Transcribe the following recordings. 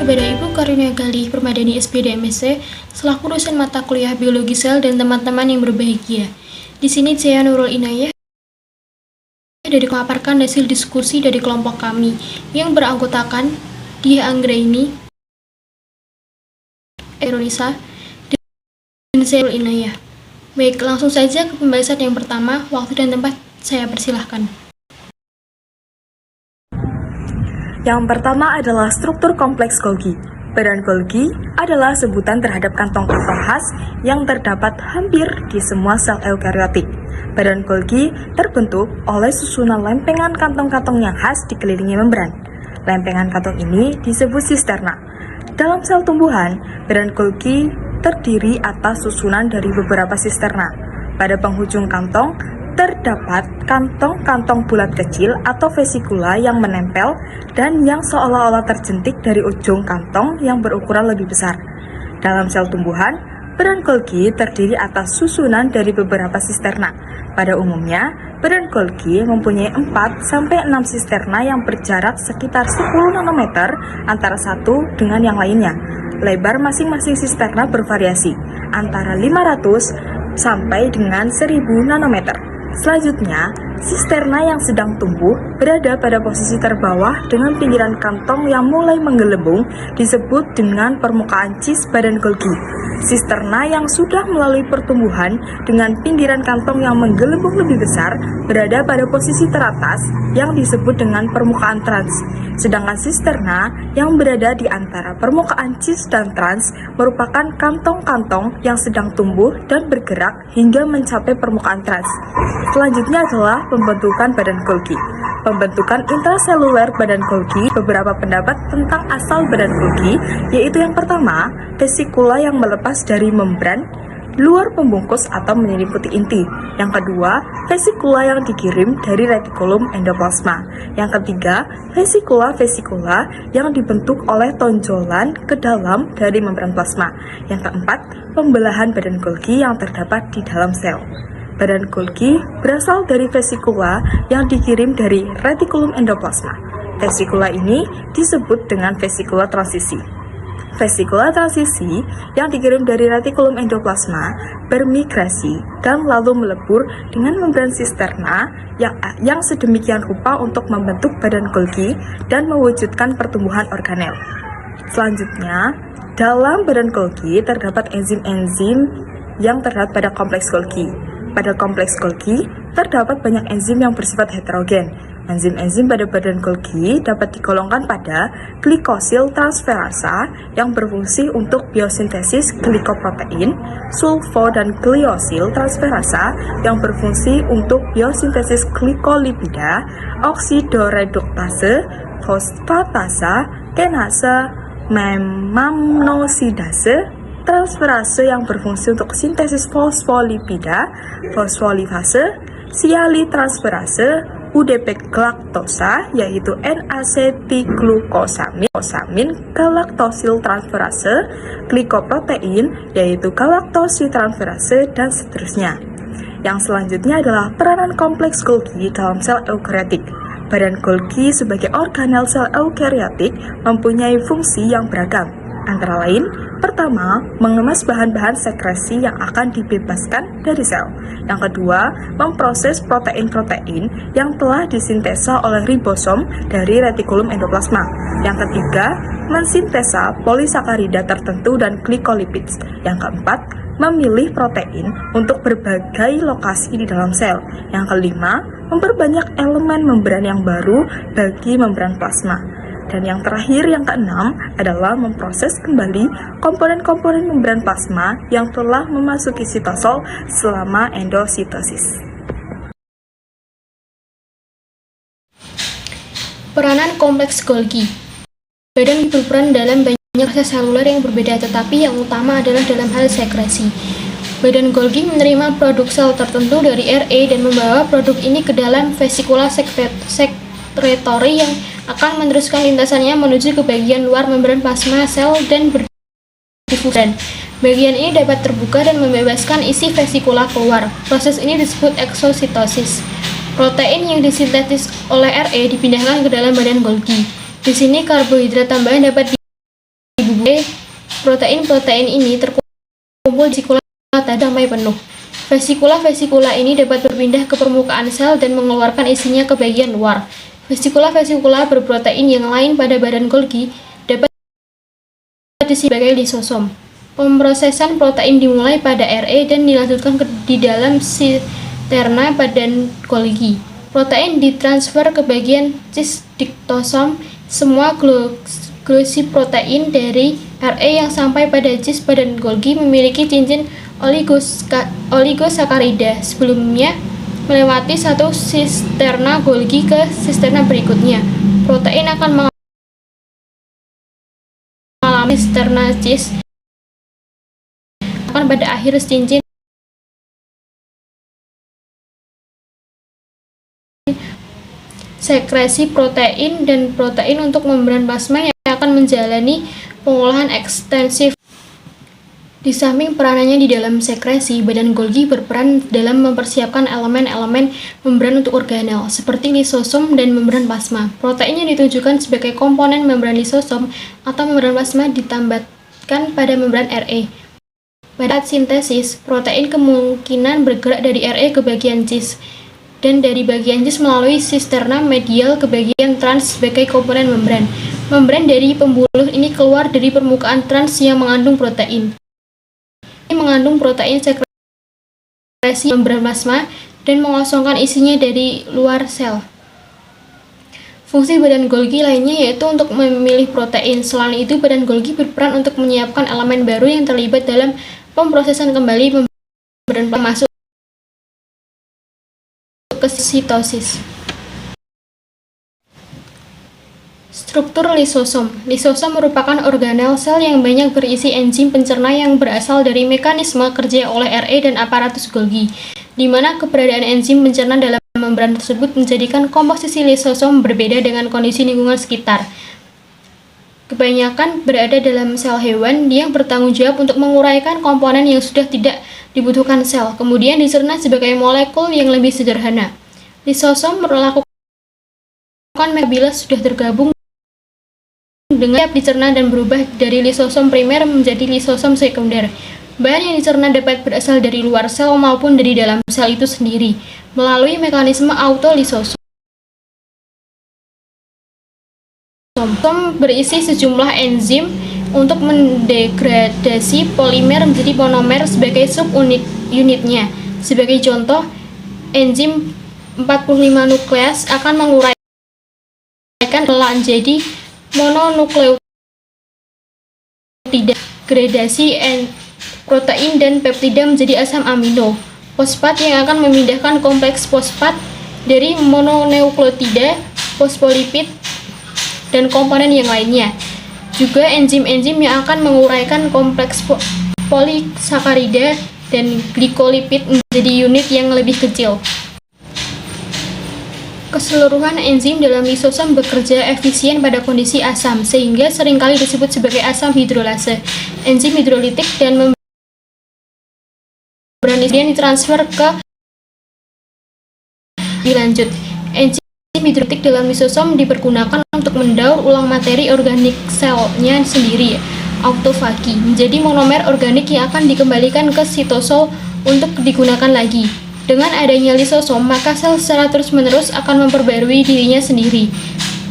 kepada Ibu Karunia Galih Permadani SPD MSc selaku dosen mata kuliah Biologi Sel dan teman-teman yang berbahagia. Di sini saya Nurul Inayah dari memaparkan hasil diskusi dari kelompok kami yang beranggotakan Diah Anggraini, Eronisa, dan saya Nurul Inayah. Baik, langsung saja ke pembahasan yang pertama. Waktu dan tempat saya persilahkan. Yang pertama adalah struktur kompleks Golgi. Badan Golgi adalah sebutan terhadap kantong-kantong khas yang terdapat hampir di semua sel eukariotik. Badan Golgi terbentuk oleh susunan lempengan kantong-kantong yang khas dikelilingi membran. Lempengan kantong ini disebut sisterna. Dalam sel tumbuhan, badan Golgi terdiri atas susunan dari beberapa sisterna. Pada penghujung kantong, terdapat kantong-kantong bulat kecil atau vesikula yang menempel dan yang seolah-olah terjentik dari ujung kantong yang berukuran lebih besar. Dalam sel tumbuhan, badan Golgi terdiri atas susunan dari beberapa sisterna. Pada umumnya, badan Golgi mempunyai 4-6 sisterna yang berjarak sekitar 10 nanometer antara satu dengan yang lainnya. Lebar masing-masing sisterna bervariasi antara 500 sampai dengan 1000 nanometer. Selanjutnya, sisterna yang sedang tumbuh berada pada posisi terbawah dengan pinggiran kantong yang mulai menggelembung disebut dengan permukaan cis badan Golgi. Sisterna yang sudah melalui pertumbuhan dengan pinggiran kantong yang menggelembung lebih besar berada pada posisi teratas yang disebut dengan permukaan trans. Sedangkan sisterna yang berada di antara permukaan cis dan trans merupakan kantong-kantong yang sedang tumbuh dan bergerak hingga mencapai permukaan trans. Selanjutnya adalah pembentukan badan Golgi. Pembentukan intraseluler badan Golgi, beberapa pendapat tentang asal badan Golgi, yaitu yang pertama, vesikula yang melepas dari membran luar pembungkus atau menyelimuti inti. Yang kedua, vesikula yang dikirim dari retikulum endoplasma. Yang ketiga, vesikula yang dibentuk oleh tonjolan ke dalam dari membran plasma. Yang keempat, pembelahan badan Golgi yang terdapat di dalam sel. Badan Golgi berasal dari vesikula yang dikirim dari retikulum endoplasma. Vesikula ini disebut dengan vesikula transisi. Vesikula transisi yang dikirim dari retikulum endoplasma bermigrasi dan lalu melebur dengan membran sisterna yang sedemikian rupa untuk membentuk badan Golgi dan mewujudkan pertumbuhan organel. Selanjutnya, dalam badan Golgi terdapat enzim-enzim yang terdapat pada kompleks Golgi. Pada kompleks Golgi, terdapat banyak enzim yang bersifat heterogen. Enzim-enzim pada badan Golgi dapat digolongkan pada glikosil transferasa yang berfungsi untuk biosintesis glikoprotein, sulfo dan gliosil transferasa yang berfungsi untuk biosintesis glikolipida, oksidoreduktase, fosfatasa, kenasa, memamnosidase, transferase yang berfungsi untuk sintesis fosfolipida, fosfolifase, sialitransferase, UDP galaktosa yaitu N-asetiglukosamin, galaktosil transferase, glikoprotein yaitu galaktositransferase, dan seterusnya. Yang selanjutnya adalah peranan kompleks Golgi dalam sel eukariotik. Badan Golgi sebagai organel sel eukariotik mempunyai fungsi yang beragam. Antara lain, pertama, mengemas bahan-bahan sekresi yang akan dibebaskan dari sel. Yang kedua, memproses protein-protein yang telah disintesa oleh ribosom dari retikulum endoplasma. Yang ketiga, mensintesa polisakarida tertentu dan glikolipids. Yang keempat, memilih protein untuk berbagai lokasi di dalam sel. Yang kelima, memperbanyak elemen membran yang baru bagi membran plasma. Dan yang terakhir, yang keenam, adalah memproses kembali komponen-komponen membran plasma yang telah memasuki sitosol selama endositosis. Peranan kompleks Golgi. Badan berperan dalam banyak proses seluler yang berbeda, tetapi yang utama adalah dalam hal sekresi. Badan Golgi menerima produk sel tertentu dari RE dan membawa produk ini ke dalam vesikula sekretory yang akan meneruskan lintasannya menuju ke bagian luar membran plasma sel dan berdifusi. Bagian ini dapat terbuka dan membebaskan isi vesikula keluar. Proses ini disebut eksositosis. Protein yang disintetis oleh RE dipindahkan ke dalam badan Golgi. Di sini karbohidrat tambahan dapat protein-protein ini terkumpul di vesikula sampai penuh. Vesikula ini dapat berpindah ke permukaan sel dan mengeluarkan isinya ke bagian luar. Vesikula berprotein yang lain pada badan Golgi dapat disebut sebagai lisosom. Pemrosesan protein dimulai pada RE dan dilanjutkan di dalam sisterna badan Golgi. Protein ditransfer ke bagian cis-diktosom. Semua glosiprotein dari RE yang sampai pada cis badan Golgi memiliki cincin oligosakarida sebelumnya melewati satu sisterna Golgi ke sisterna berikutnya. Protein akan mengalami sisterna cis akan pada akhir cincin sekresi protein dan protein untuk membran plasma yang akan menjalani pengolahan ekstensif. Di samping peranannya di dalam sekresi, badan Golgi berperan dalam mempersiapkan elemen-elemen membran untuk organel, seperti lisosom dan membran plasma. Protein yang ditunjukkan sebagai komponen membran lisosom atau membran plasma ditambahkan pada membran RE. Pada sintesis, protein kemungkinan bergerak dari RE ke bagian cis, dan dari bagian cis melalui sisterna medial ke bagian trans sebagai komponen membran. Membran dari pembuluh ini keluar dari permukaan trans yang mengandung protein. Ini mengandung protein sekresi membran plasma dan mengosongkan isinya dari luar sel. Fungsi badan Golgi lainnya yaitu untuk memilih protein. Selain itu, badan Golgi berperan untuk menyiapkan elemen baru yang terlibat dalam pemrosesan kembali membran masuk ke sitosis. Struktur lisosom. Lisosom merupakan organel sel yang banyak berisi enzim pencerna yang berasal dari mekanisme kerja oleh RE dan aparatus Golgi, di mana keberadaan enzim pencerna dalam membran tersebut menjadikan komposisi lisosom berbeda dengan kondisi lingkungan sekitar. Kebanyakan berada dalam sel hewan yang bertanggung jawab untuk menguraikan komponen yang sudah tidak dibutuhkan sel, kemudian dicerna sebagai molekul yang lebih sederhana. Lisosom melakukan apabila sudah tergabung dengan siap dicerna dan berubah dari lisosom primer menjadi lisosom sekunder. Bahan yang dicerna dapat berasal dari luar sel maupun dari dalam sel itu sendiri, melalui mekanisme autolisosom. Lisosom berisi sejumlah enzim untuk mendegradasi polimer menjadi monomer sebagai subunitnya. Sebagai contoh, enzim 45 nukleas akan menguraikan menjadi mononukleotida. Gradasi protein dan peptida menjadi asam amino. Fosfat yang akan memindahkan kompleks fosfat dari mononukleotida, fosfolipid, dan komponen yang lainnya. Juga enzim-enzim yang akan menguraikan kompleks polisakarida dan glikolipid menjadi unit yang lebih kecil. Keseluruhan enzim dalam lisosom bekerja efisien pada kondisi asam, sehingga seringkali disebut sebagai asam hidrolase. Enzim hidrolitik dan membran kemudian ditransfer ke dilanjut. Enzim hidrolitik dalam lisosom dipergunakan untuk mendaur ulang materi organik selnya sendiri, autofagi, menjadi monomer organik yang akan dikembalikan ke sitosol untuk digunakan lagi. Dengan adanya lisosom, maka sel secara terus-menerus akan memperbarui dirinya sendiri.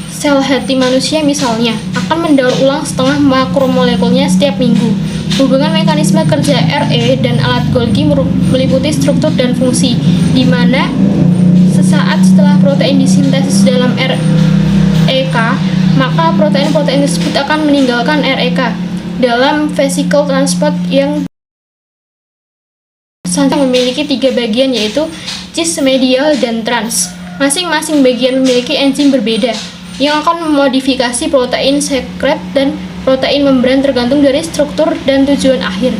Sel hati manusia misalnya akan mendaur ulang setengah makromolekulnya setiap minggu. Hubungan mekanisme kerja RE dan alat Golgi meliputi struktur dan fungsi, di mana sesaat setelah protein disintesis dalam REK, maka protein-protein tersebut akan meninggalkan REK dalam vesicle transport yang memiliki 3 bagian, yaitu cis, medial, dan trans. Masing-masing bagian memiliki enzim berbeda yang akan memodifikasi protein sekret dan protein membran tergantung dari struktur dan tujuan akhir.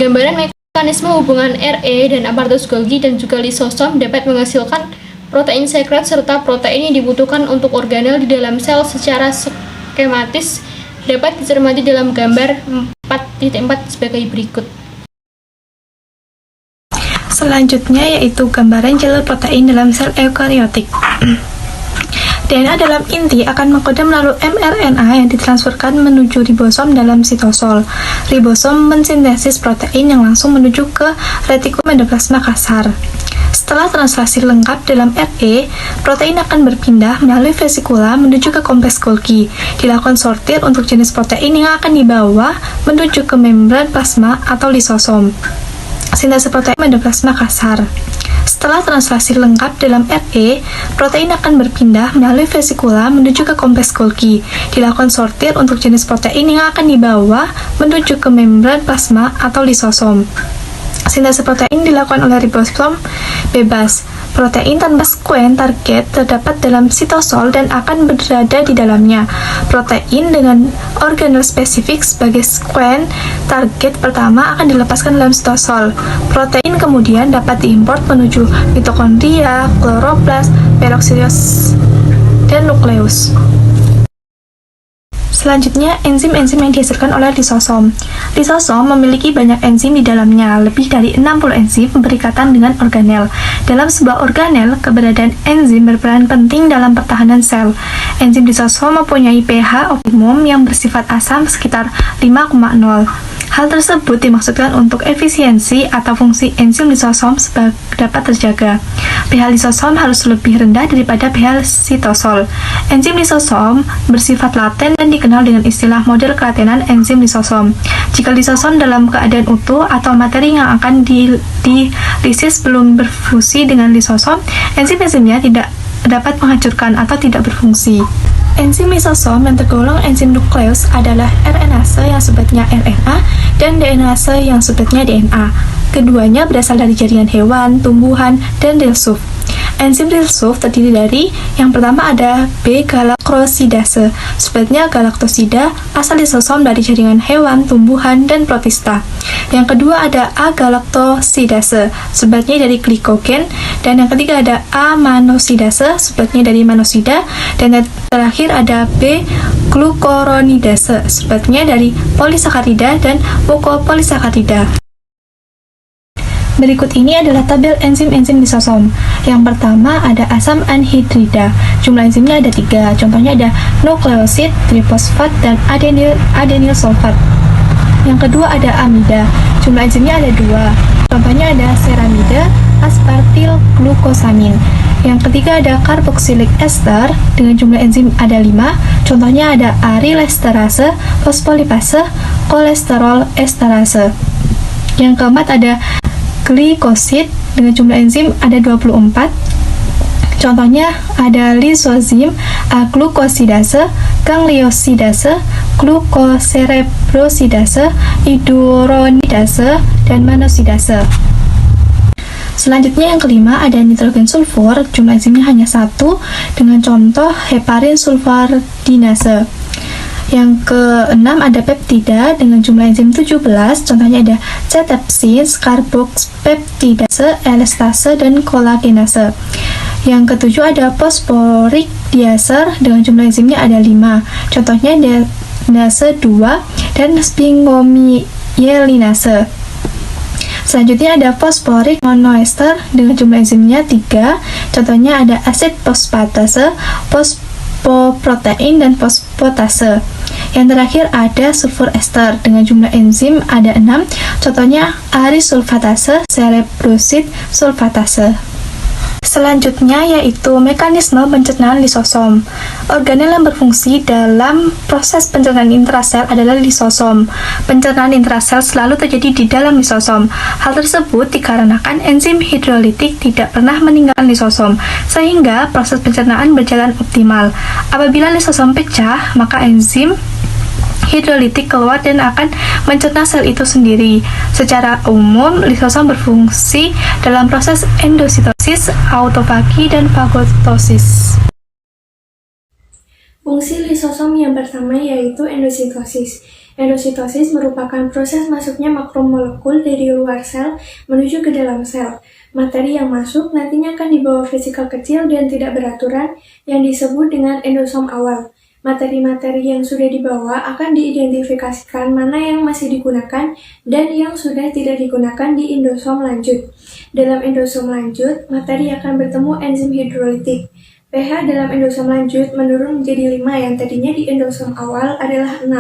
Gambaran mekanisme hubungan RE dan aparatus Golgi dan juga lisosom dapat menghasilkan protein sekret serta protein yang dibutuhkan untuk organel di dalam sel secara skematis dapat dicermati dalam gambar 4.4 sebagai berikut. Selanjutnya yaitu gambaran jalur protein dalam sel eukariotik. DNA dalam inti akan mengkode melalui mRNA yang ditransferkan menuju ribosom dalam sitosol. Ribosom mensintesis protein yang langsung menuju ke retikulum endoplasma kasar. Setelah translasi lengkap dalam RE, protein akan berpindah melalui vesikula menuju ke kompleks Golgi. Dilakukan sortir untuk jenis protein yang akan dibawa menuju ke membran plasma atau lisosom. Sintase protein endoplasma kasar. Setelah translasi lengkap dalam RE, protein akan berpindah melalui vesikula menuju ke kompleks Golgi. Dilakukan sortir untuk jenis protein yang akan dibawa menuju ke membran plasma atau lisosom. Sintase protein dilakukan oleh ribosom bebas. Protein tanpa sekuen target terdapat dalam sitosol dan akan berada di dalamnya. Protein dengan organel spesifik sebagai sekuen target pertama akan dilepaskan dalam sitosol. Protein kemudian dapat diimport menuju mitokondria, kloroplas, peroksidos, dan nukleus. Selanjutnya, enzim-enzim yang dihasilkan oleh lisosom. Lisosom memiliki banyak enzim di dalamnya, lebih dari 60 enzim berikatan dengan organel. Dalam sebuah organel, keberadaan enzim berperan penting dalam pertahanan sel. Enzim lisosom mempunyai pH optimum yang bersifat asam sekitar 5,0. Hal tersebut dimaksudkan untuk efisiensi atau fungsi enzim lisosom dapat terjaga. pH lisosom harus lebih rendah daripada pH sitosol. Enzim lisosom bersifat laten dan dikenal dengan istilah model kelatenan enzim lisosom. Jika lisosom dalam keadaan utuh atau materi yang akan dilisis belum berfungsi dengan lisosom, enzim-enzimnya tidak dapat menghancurkan atau tidak berfungsi. Enzim lisosom yang tergolong enzim nukleus adalah RNase yang subbabnya RNA dan DNase yang subbabnya DNA. Keduanya berasal dari jaringan hewan, tumbuhan, dan rilsuf. Enzim rilsuf terdiri dari yang pertama ada B-galaktosidase, subbabnya galaktosida, asal lisosom dari jaringan hewan, tumbuhan, dan protista. Yang kedua ada A-galaktosidase, subbabnya dari glikogen, dan yang ketiga ada A-manosidase, subbabnya dari manosida, dan yang terakhir ada B-glukoronidase, subbabnya dari polisakarida dan mukopolisakarida. Berikut ini adalah tabel enzim-enzim lisosom. Yang pertama ada asam anhidrida. Jumlah enzimnya ada 3. Contohnya ada nukleosid, trifosfat, dan adenyl sulfat. Yang kedua ada amida. Jumlah enzimnya ada 2. Contohnya ada ceramida, aspartil glukosamin. Yang ketiga ada karboksilik ester dengan jumlah enzim ada 5. Contohnya ada arilesterase, fosfolipase, kolesterol esterase. Yang keempat ada glikosid dengan jumlah enzim ada 24. Contohnya ada lisozim, aglukosidase, gangliosidase, glukoserebrosidase, iduronidase, dan manosidase. Selanjutnya yang kelima ada nitrogen sulfur, jumlah enzimnya hanya 1 dengan contoh heparin sulfardinase. Yang keenam ada peptida dengan jumlah enzim 17, contohnya ada cetepsin, karboxpeptidase, elastase, dan kolagenase. Yang ketujuh ada fosforik diaser dengan jumlah enzimnya ada 5, contohnya denase 2 dan sphingomyelinase. Selanjutnya ada fosforik monoester dengan jumlah enzimnya 3, contohnya ada asid fosfatase, fosfoprotein, dan fosfatase. Yang terakhir ada sulfur ester dengan jumlah enzim ada 6, contohnya arisulfatase, cerebrosid sulfatase. Selanjutnya yaitu mekanisme pencernaan lisosom. Organel yang berfungsi dalam proses pencernaan intrasel adalah lisosom. Pencernaan intrasel selalu terjadi di dalam lisosom. Hal tersebut dikarenakan enzim hidrolitik tidak pernah meninggalkan lisosom, sehingga proses pencernaan berjalan optimal. Apabila lisosom pecah, maka enzim hidrolitik keluar dan akan mencerna sel itu sendiri. Secara umum, lisosom berfungsi dalam proses endositosis, autofagi, dan fagotosis. Fungsi lisosom yang pertama yaitu endositosis. Endositosis merupakan proses masuknya makromolekul dari luar sel menuju ke dalam sel. Materi yang masuk nantinya akan dibawa vesikel kecil dan tidak beraturan yang disebut dengan endosom awal. Materi-materi yang sudah dibawa akan diidentifikasikan mana yang masih digunakan dan yang sudah tidak digunakan di endosom lanjut. Dalam endosom lanjut, materi akan bertemu enzim hidrolitik. pH dalam endosom lanjut menurun menjadi 5 yang tadinya di endosom awal adalah 6.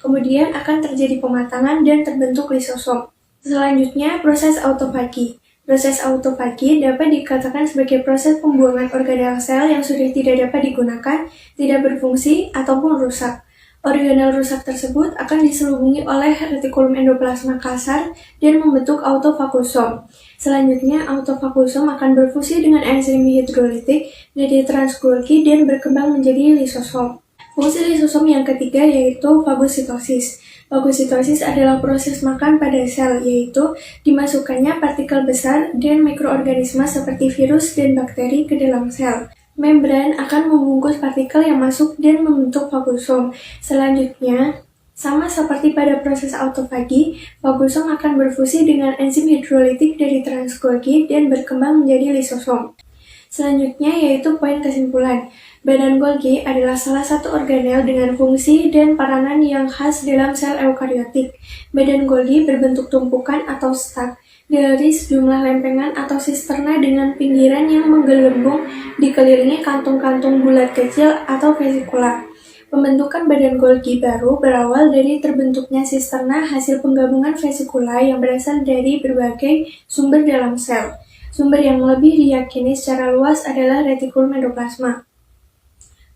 Kemudian akan terjadi pematangan dan terbentuk lisosom. Selanjutnya, proses autofagi. Proses autofagi dapat dikatakan sebagai proses pembuangan organel sel yang sudah tidak dapat digunakan, tidak berfungsi, ataupun rusak. Organel rusak tersebut akan diselubungi oleh retikulum endoplasma kasar dan membentuk autofagosom. Selanjutnya, autofagosom akan berfungsi dengan enzim hidrolitik dari trans-Golgi dan berkembang menjadi lisosom. Fungsi lisosom yang ketiga yaitu fagositosis. Fagositosis adalah proses makan pada sel, yaitu dimasukkannya partikel besar dan mikroorganisme seperti virus dan bakteri ke dalam sel. Membran akan membungkus partikel yang masuk dan membentuk fagosom. Selanjutnya, sama seperti pada proses autofagi, fagosom akan berfungsi dengan enzim hidrolitik dari trans-Golgi dan berkembang menjadi lisosom. Selanjutnya yaitu poin kesimpulan. Badan Golgi adalah salah satu organel dengan fungsi dan peranan yang khas dalam sel eukariotik. Badan Golgi berbentuk tumpukan atau stak dari sejumlah lempengan atau sisterna dengan pinggiran yang menggelembung dikelilingi kantung-kantung bulat kecil atau vesikula. Pembentukan badan Golgi baru berawal dari terbentuknya sisterna hasil penggabungan vesikula yang berasal dari berbagai sumber dalam sel. Sumber yang lebih diyakini secara luas adalah retikulum endoplasma.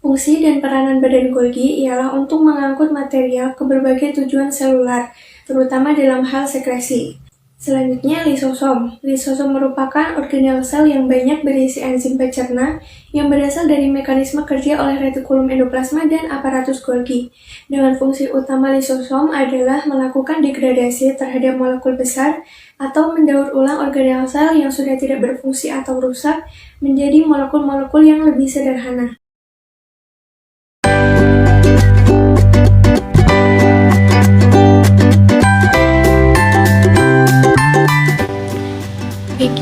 Fungsi dan peranan badan Golgi ialah untuk mengangkut material ke berbagai tujuan selular, terutama dalam hal sekresi. Selanjutnya, lisosom. Lisosom merupakan organel sel yang banyak berisi enzim pencerna yang berasal dari mekanisme kerja oleh retikulum endoplasma dan aparatus Golgi. Dengan fungsi utama lisosom adalah melakukan degradasi terhadap molekul besar atau mendaur ulang organel sel yang sudah tidak berfungsi atau rusak menjadi molekul-molekul yang lebih sederhana.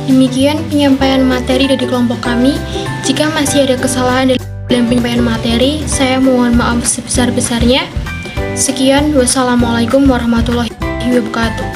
Demikian penyampaian materi dari kelompok kami. Jika masih ada kesalahan dalam penyampaian materi, saya mohon maaf sebesar-besarnya. Sekian, wassalamualaikum warahmatullahi wabarakatuh.